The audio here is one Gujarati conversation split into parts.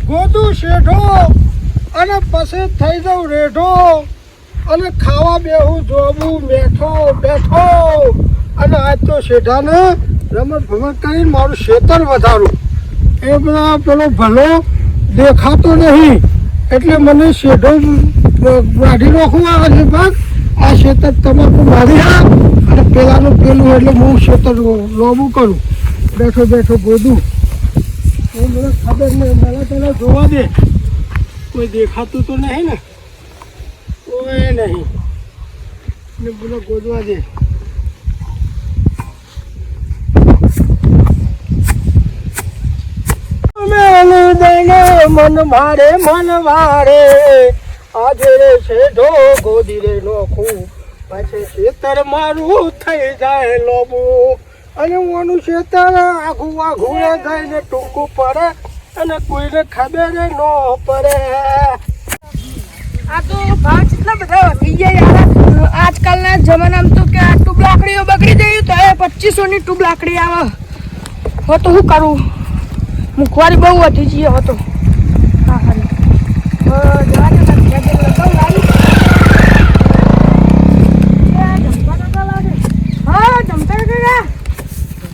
ગોદું શેઠો અને પછી થઈ જાઉં રેઢો અને ખાવા બેહું જોવું બેઠો બેઠો અને આજ તો શેઠાને રમત ભમત કરીને મારું ખેતર વધારું એ બધા પેલો ભલો દેખાતો નહીં એટલે મને શેઠો વાઢી નાખવું આવે છે ભાગ આ ખેતર તમાકુ મારી અને પેલાનું પેલું એટલે હું ખેતર લોબું કરું બેઠો બેઠો ગોદું મને ખબર નહીં મને તને જોવા દે કોઈ દેખાતું તો નહીં ને કોઈ નહીં ને બોલો ગોદવા દે મન મારે આજે રે શેઠો ગોદી રે નોખું પછી ખેતર મારું થઈ જાય લોબું અને ઓનું ખેતર આઘું થઈને ટૂંકું પડે અને કોઈને ખબર ન પડે આ તો ભાવ કેટલા બધા વધી ગયા યાર આજકાલના જમાનામાં તો કે આ ટ્યુબ લાકડીઓ બગડી ગઈ તો એ 2500 ની ટ્યુબ લાકડી આવે હો તો શું કરું મુખવારી બહુ વધી ગઈ હતો હા હા જવા દે લગાવ લાવી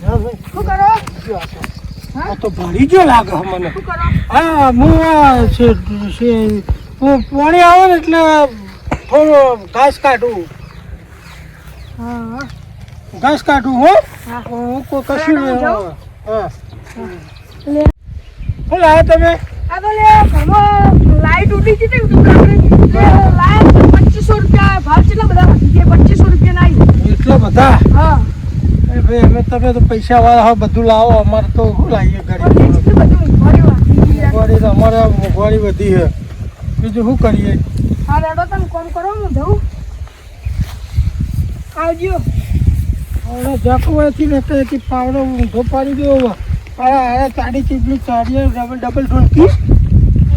શું કરો આ તો ભરી ગયો લાગે મને હા હું પાણી આવે ને એટલે થોડો ઘાસ કાઢું હા ઘાસ કાઢું હો હું કોઈ કશું હા શું લાવ્યા તમે આ તો લે ઘરમાં લાઈટ ઉડી ગઈ હતી લાઈટ 2500 રૂપિયા ભાવ કેટલા બધા વધી ગયા 2500 રૂપિયા ના એટલા બધા હા ભાઈ અમે તમે તો પૈસા વાળા હો બધું લાવો અમારે તો શું લાવીએ ગરીબ અમારે મોંઘવારી વધી છે બીજું શું કરીએ હા રેડો તમે કોમ કરો હું જઉં આવજો હવે જકવાથી ને કઈથી પાવડો ઊંધો પાડી દેવો અરે ચાડી ચીજની ચાડીએ ડબલ ઢોલકી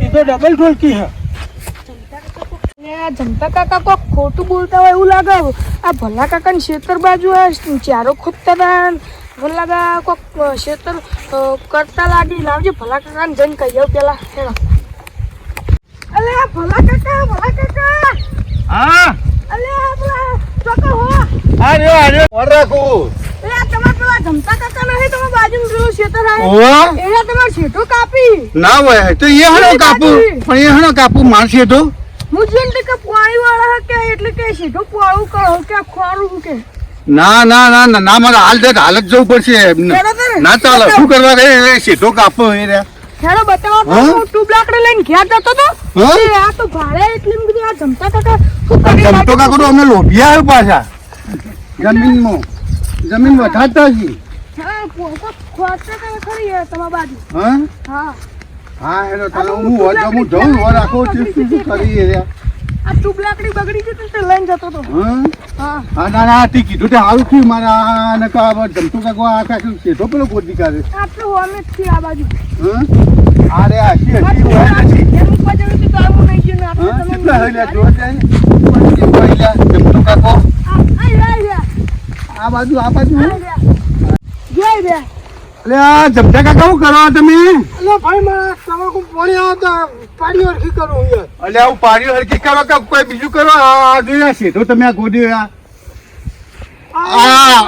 એ તો ડબલ ઢોલકી હે જનતા કાકા કોક ખોટું બોલતા હોય એવું લાગે આ ભલા કાકાની ખેતર બાજુ ચારો ખોદતા હતા મને લાગે કોક ખેતર કરતા લાગી લાવજે ભલા કાકાને જઈને કહી જાવ પેલા અલે આ ભલા કાકા હા અલે આ પેલા ચોકા હો અરે ઓર રાખું એ તમાર પેલા જનતા કાકા નહીં તમાર બાજુમાં પેલું ખેતર આવે ઓવા એના તમાર છેટો કાપી ના હોય તો એ હણો કાપુ પણ એ હણો કાપુ મારશે તો મુજે કે પાણી વાળા કે એટલે કે સીધો પાળું કરો કે ખોરું કે ના મારે હાલ જવું પડશે ના ચાલે શું કરવા ગયે સીધો કાપો એ રે ખેડો બતાવો તો ટ્યુબ લાકડી લઈને ઘેર જતો તો આ તો ભાડે એટલી બધી આ જમતા કાકા શું કરી જમતો કાકો તો અમે લોભિયા આવ્યો પાછા જમીન વધારતા જી હા ખોરતા કે ખરી તમાર બાજુ હા એનો તને હું જઉં રાખો શું કરી રે આ ટ્યુબ લાકડી બગડી ગઈ તો લઈને જતો તો હા ના તે કીધું તે સારું થયું મારા ને કા જમતું કાકો આ કાકો સીધો પેલો ગોદી કાઢે આટલું હોમે થી આ બાજુ અરે આશી હોય નથી એમ ઉપર જવું તો આવું નહીં ગયું ને આપણે કેટલા હૈયા જો જાય જમતું કાકો આ બાજુ જય બે અલે આ જમતા કાકા શું કરો તમે અલે ભાઈ મારા તમાકુ પાણી આવતા પાડી હરખી કરું યાર અલે હું પાડી હરખી કરો કે કોઈ બીજું કરો આ જોયા છે તો તમે આ ગોદી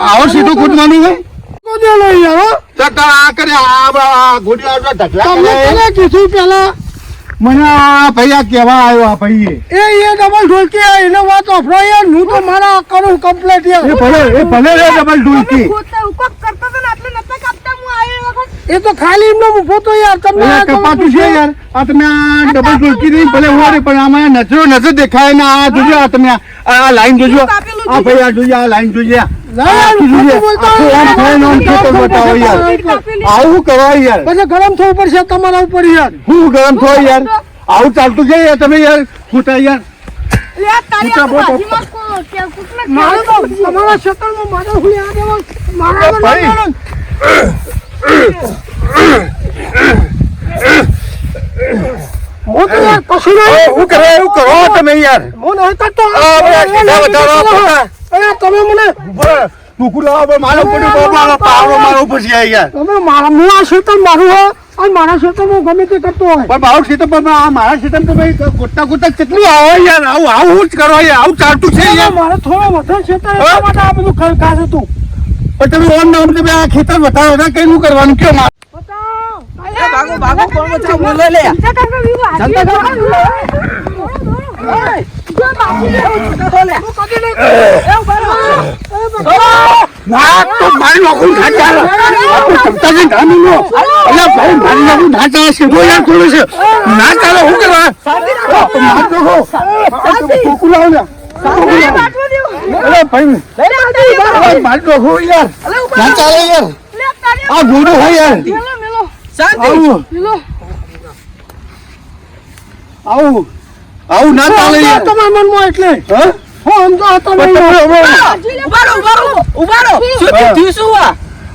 આવો સીધું કૂદવાનું હોય ગોદી લઈ આવો તો આ કરે આ ગોદી આવતા ઢગલા તમને કીધું પેલા મને ભાઈ આ કેવા આવ્યો આ ભાઈ એ ડબલ ઢોલકી એનો વાત ઓફરો યાર હું તો મારા કરું કમ્પ્લીટ યાર એ ભલે ડબલ ઢોલકી કરતા તો આટલે નતા કાપતા હું આવ્યો વખત એ તો ખાલી એમનો ઊભો તો યાર તમને અલ્યા કપાતું છે યાર. આ તમે આ ડબલ ઢોલકી નહીં ભલે હોય રે, પણ આમાં નજર દેખાય ને. આ જોજો, આ તમે આ લાઈન જોજો. આ ભાઈ આ જોજો, આ લાઈન જોજો. આવું કરાય યાર. પછી ગરમ થવું પડશે તમારા ઉપર યાર. હું ગરમ થયો યાર. આવું ચાલતું છે યાર. તમે યાર ખોટા યાર. તમારા ક્ષેત્રમાં મારે હું ભાઈ. હું તો યાર કશું નહીં. હું કરે એવું કરો તમે યાર. હું નહીં કરતો. તમે મને મારો પડ્યો મારો પાવડો મારો ઉપર છે યાર. તમે મારા હું આ ક્ષેત્ર મારું હોય અને મારા ક્ષેત્રમાં ગમે તે કરતો હોય. પણ મારું ક્ષેત્ર પણ આ મારા ક્ષેત્ર તો ભાઈ ગોતા ગોતા કેટલું આવે યાર. આવું જ કરો યાર. આવું ચાલતું છે યાર. મારે થોડો વધારે ક્ષેત્ર એટલા માટે આ બધું ખાસ હતું. પણ તમે ઓન નામ તમે આ ખેતર બતાવો ને કઈ નું કરવાનું કયો મારે. ના તો મારી નોકરી ના ચાલે. ક્ષમતા છે નાની નો. અલ્યા ભાઈ મારી નોકરી ના ચાલે છે. જો યાર થોડું છે ના ચાલે. શું કરવા માર દો ટોકું લાવ ને. અરે ભાઈ મારી નોકરી યાર ના ચાલે યાર. આ ગોડો હોય યાર. આવું આવું આવું ના ચાલે યાર. તમારા મનમાં એટલે હા હું સમજો હતો નહીં.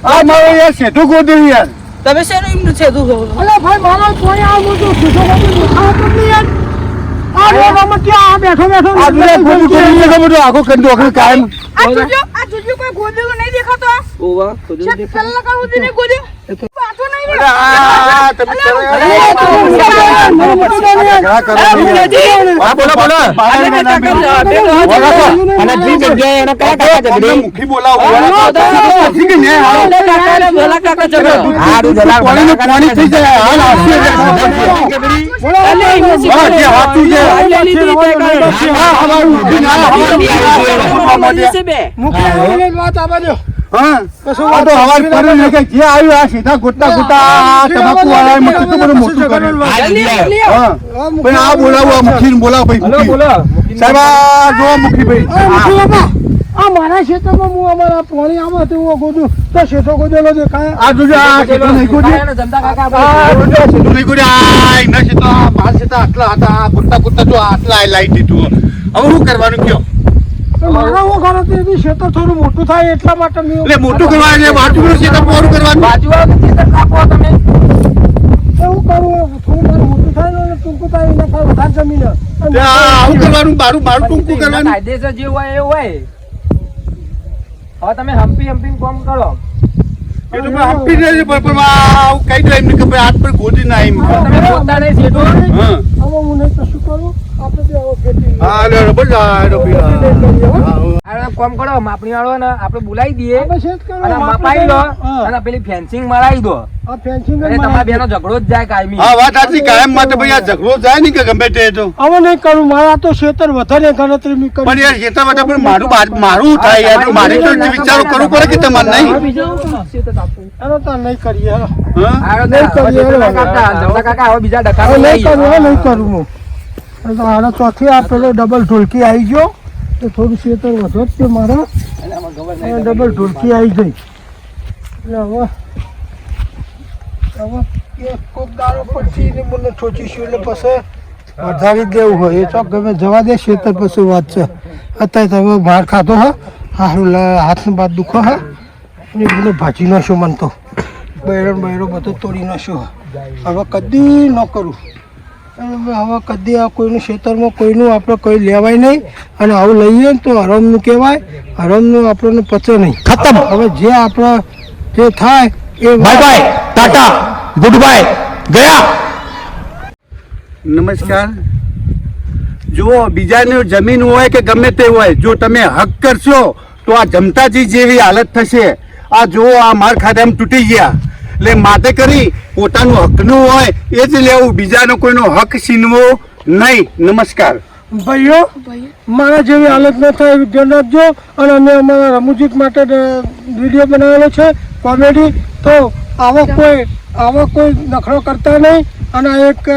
આ મારો યાર સેઠું ગોદ્યું યાર. તમે શેનું એમનું છે તું અલે ભાઈ મારો કોઈ આ મોટો સીધો બધું ખાતો નહીં યાર. આ રોગમાં ક્યાં બેઠો આ બધા ગોદું કરી લે બધું આખો કંદો આખો કાયમ. આ જોજો કોઈ ગોદેલું નહીં દેખાતો પેલા કાં સુધી નહીં ગોદ્યો પાછો નહીં રે. આ તમે કરો યાર. મુખી બોલાવો. ઠીક છે ને? પાણી થઈ જાય. હાલ આવશે. જે હાથું છે. વાત આ બાજુ હા આ તો હવાર કરી લે કે જે આવ્યું આ સીધા ગોટા ગોટા તમાકુ વાળા મુખી તો બધું મોટું કર્યું. હા પણ આ બોલાવો આ મુખીને બોલાવો ભાઈ. મુખી સાહેબ આ જો મુખી ભાઈ. આ મારા ક્ષેત્રમાં હું અમારા પાણી આમાં તો હું ગોદું તો ક્ષેત્રો ગોદેલો છે કાંઈ. આ જોજો આ ક્ષેત્ર નહીં ગોડ્યું. આ જોજો આ ક્ષેત્ર નહીં ગોડ્યું. આ એના ક્ષેત્ર આ બાર ક્ષેત્ર આટલા હતા. આ ગોટા ગોટા જો આટલા લાઈ દીધું. હવે શું કરવાનું કયો? મારા હું ઘરે ક્ષેત્ર થોડું મોટું થાય એટલા માટે મેં એટલે મોટું કરવાનું એટલે બાજુનું ક્ષેત્ર મોટું કરવાનું. એવું કરું થોડું મારું મોટું થાય ને ટૂંકું થાય એના કાંઈ વધારે જમીન આવું કરવાનું મારું ટૂંકું કરવાનું. કાયદેસર જે હોય એ હોય. હવે તમે હમ્પી કોમ કરો. એ તો પણ હંપી રહે છે પણ આવું કઈ તો એમ નહીં કે ભાઈ હાથ પર ગોદી ના એમ. તમે પોતા નહીં શેઠો. હા હવે હું નહીં કશું કરું આપણે બે હવે ખેતી હા લે બસ આ કોમ કરો માપણી વાળો ને આપણે બોલાવી દઈએ આપણે શેત કરો અને મપાઈ લો અને પેલી ફેન્સિંગ મરાવી દો. આ ફેન્સિંગ એટલે તમારા બેનો ઝઘડો જ જાય કાયમી. હા વાત સાચી. કાયમ માટે ભાઈ આ ઝઘડો જાય નહીં કે ગમે તે તો. હવે નહીં કરું મારા તો ક્ષેત્ર વધારે ગણતરી મેં કરી પણ યાર ખેતર માટે પણ મારું થાય યાર. મારે તો વિચારો કરવું પડે કે તમારે નહીં. એનો તો નહીં કરીએ હેલો. હા આ નહીં કરીએ હેલો. જમતા કાકા હવે બીજા ડકા હવે નહીં કરું હવે નહીં કરું હું તો આના ચોથી આ પેલો ડબલ ઢોલકી આવી ગયો તો થોડું ક્ષેત્ર વધો જ છે મારા ડબલ ઢોલકી આવી ગઈ એટલે હવે એક કોક દાડો પછી ને મને ઠોચીશું એટલે પછી વધારી દેવું હોય એ ચોક ગમે જવા દે ક્ષેત્ર પછી વાત છે અત્યારે તમે બહાર ખાધો હા હાથનું બાદ દુખો હા એ બધું ભાજી નાખ્યો મને તો બૈરો બધો તોડી નાખ્યો હવે કદી ન કરું હવે કદી આ કોઈનું ક્ષેત્રમાં કોઈનું આપણે કોઈ લેવાય નહીં અને આવું લઈએ ને તો હરામનું કહેવાય હરામનું આપણને પચે નહીં ખતમ હવે જે આપણે જે થાય એ bye bye tata goodbye ગયા. નમસ્કાર. જુઓ બીજાની જમીન હોય કે ગમે તે હોય જો તમે હક કરશો તો આ જમતાજી જેવી હાલત થશે. આ જુઓ આ માર ખાધા એમ તૂટી ગયા એટલે માટે કરી પોતાનું હકનું હોય એ જ લેવું. બીજાનો કોઈનો હક છીનવો નહીં. નમસ્કાર. ભાઈઓ મારા જેવી હાલત ન થાય એવી ધ્યાન રાખજો અને અમે અમારા રમૂજીક માટે વિડીયો બનાવેલો છે કોમેડી તો આવો કોઈ નખરો કરતા નહીં. અને એક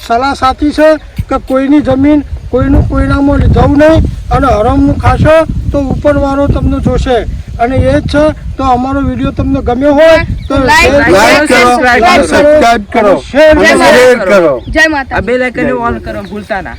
સલાહ સાચી છે કે કોઈની જમીન કોઈનું કોઈનામાં જવું નહીં. અને હરામનું ખાશો તો ઉપરવાળો તમને જોશે. અને એ જ છે તો અમારો વિડીયો તમને ગમ્યો હોય તો Like કરો, સબસ્ક્રાઇબ કરો, શેર અને કરો. શેર કરો. જય માતા. આ બેલ આઇકન ઓન કરો ભૂલતા ના